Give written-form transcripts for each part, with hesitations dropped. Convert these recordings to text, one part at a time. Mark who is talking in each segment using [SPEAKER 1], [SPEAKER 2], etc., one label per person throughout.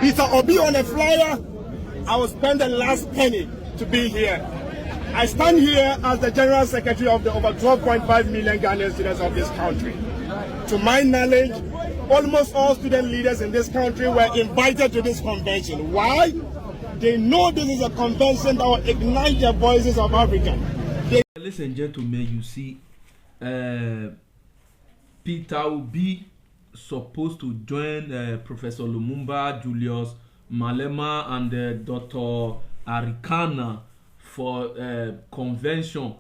[SPEAKER 1] Peter Obi on a flyer, I will spend the last penny to be here. I stand here as the General Secretary of the over 12.5 million Ghanaian students of this country. To my knowledge, almost all student leaders in this country were invited to this convention. Why? They know this is a convention that will ignite the voices of Africa.
[SPEAKER 2] Ladies and gentlemen, you see, Peter Obi supposed to join Professor Lumumba, Julius Malema, and Dr. Arikana for convention,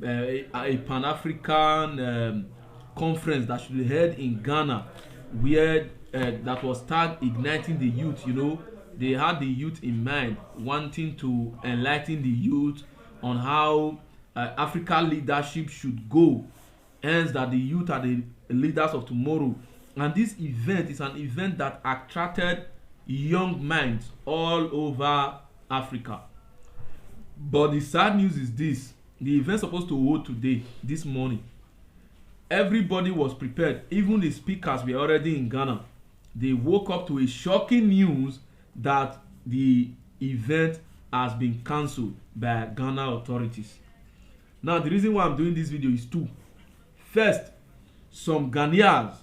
[SPEAKER 2] a Pan-African conference that should be held in Ghana, where that was tagged igniting the youth. You know, they had the youth in mind, wanting to enlighten the youth on how African leadership should go, hence that the youth are the leaders of tomorrow. And this event is an event that attracted young minds all over Africa. But the sad news is this: the event supposed to hold today, this morning. Everybody was prepared. Even the speakers were already in Ghana. They woke up to a shocking news that the event has been cancelled by Ghana authorities. Now, the reason why I'm doing this video is two. First, some Ghanaians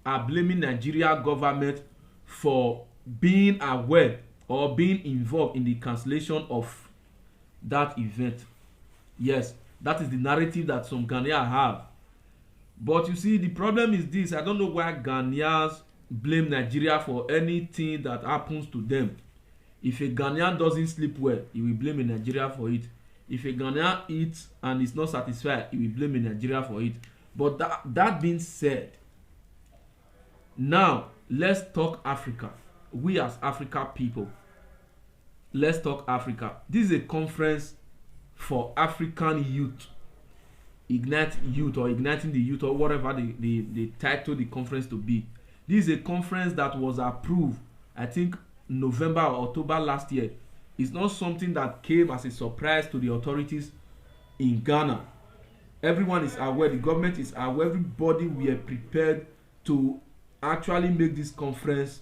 [SPEAKER 2] are blaming Nigeria government for being aware or being involved in the cancellation of that event. Yes, that is the narrative that some Ghanaians have. But you see, the problem is this: I don't know why Ghanaians blame Nigeria for anything that happens to them. If a Ghanaian doesn't sleep well, he will blame Nigeria for it. If a Ghanaian eats and is not satisfied, he will blame Nigeria for it. But that being said, now let's talk Africa. We as Africa people, let's talk Africa. This is a conference for African youth. Ignite youth, or igniting the youth, or whatever the title the conference to be. This is a conference that was approved, I think, November or October last year. It's not something that came as a surprise to the authorities in Ghana. Everyone is aware, the government is aware, everybody were prepared to actually make this conference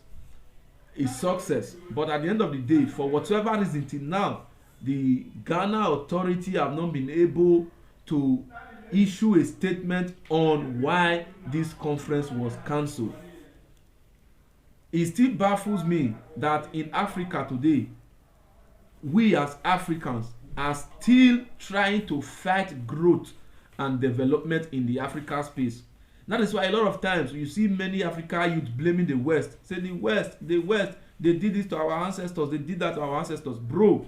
[SPEAKER 2] a success. But at the end of the day, for whatever reason till now, the Ghana authority have not been able to issue a statement on why this conference was cancelled. It still baffles me that in Africa today, we as Africans are still trying to fight growth and development in the Africa space. That is why a lot of times you see many Africa youth blaming the West. Say the West, they did this to our ancestors, they did that to our ancestors. Bro,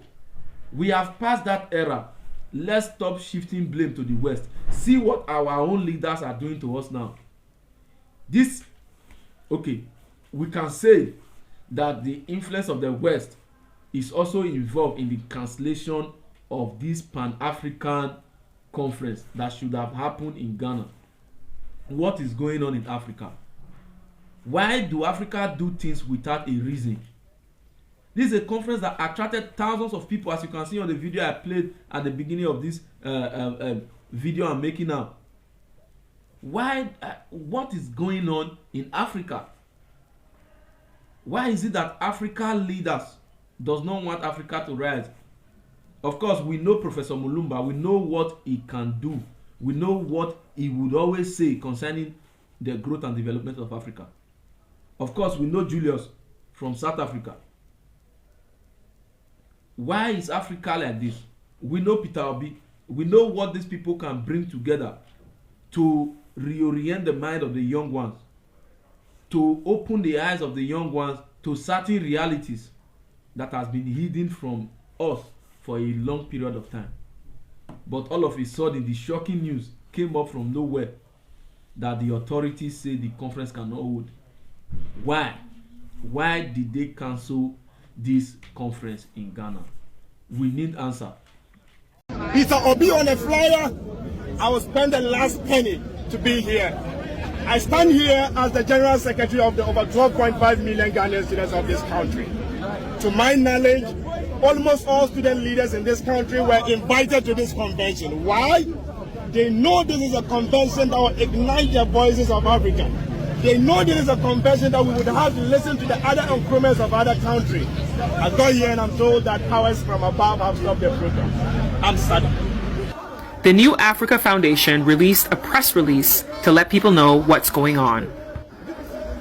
[SPEAKER 2] we have passed that era. Let's stop shifting blame to the West. See what our own leaders are doing to us now. Okay, we can say that the influence of the West is also involved in the cancellation of this Pan-African conference that should have happened in Ghana. What is going on in Africa? Why do Africa do things without a reason? This is a conference that attracted thousands of people, as you can see on the video I played at the beginning of this video I'm making now. Why? What is going on in Africa? Why is it that African leaders does not want Africa to rise? Of course, we know Professor Mulumba. We know what he can do. We know what he would always say concerning the growth and development of Africa. Of course, we know Julius from South Africa. Why is Africa like this? We know Peter Obi. We know what these people can bring together to reorient the mind of the young ones, to open the eyes of the young ones to certain realities that has been hidden from us for a long period of time. But all of a sudden, the shocking news came up from nowhere that the authorities say the conference cannot hold. Why? Why did they cancel this conference in Ghana? We need answer.
[SPEAKER 1] Peter Obi on a flyer, I will spend the last penny to be here. I stand here as the General Secretary of the over 12.5 million Ghanaian students of this country. To my knowledge, almost all student leaders in this country were invited to this convention. Why? They know this is a convention that will ignite the voices of Africa. They know this is a convention that we would have to listen to the other encroachments of other countries. I got here and I'm told that powers from above have stopped the program. I'm sad.
[SPEAKER 3] The New Africa Foundation released a press release to let people know what's going on.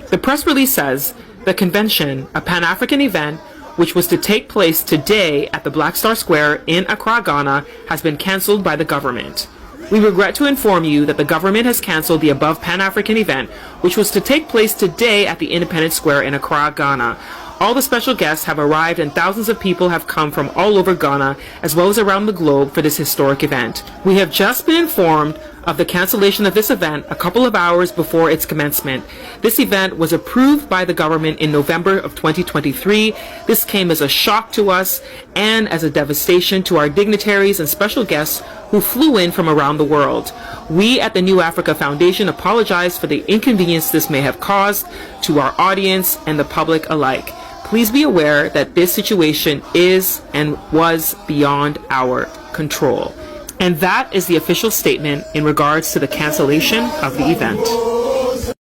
[SPEAKER 3] The press release says the convention, a Pan-African event, which was to take place today at the Black Star Square in Accra, Ghana, has been cancelled by the government. We regret to inform you that the government has cancelled the above Pan-African event, which was to take place today at the Independence Square in Accra, Ghana. All the special guests have arrived and thousands of people have come from all over Ghana as well as around the globe for this historic event. We have just been informed of the cancellation of this event a couple of hours before its commencement. This event was approved by the government in November of 2023. This came as a shock to us and as a devastation to our dignitaries and special guests who flew in from around the world. We at the New Africa Foundation apologize for the inconvenience this may have caused to our audience and the public alike. Please be aware that this situation is and was beyond our control. And that is the official statement in regards to the cancellation of the event.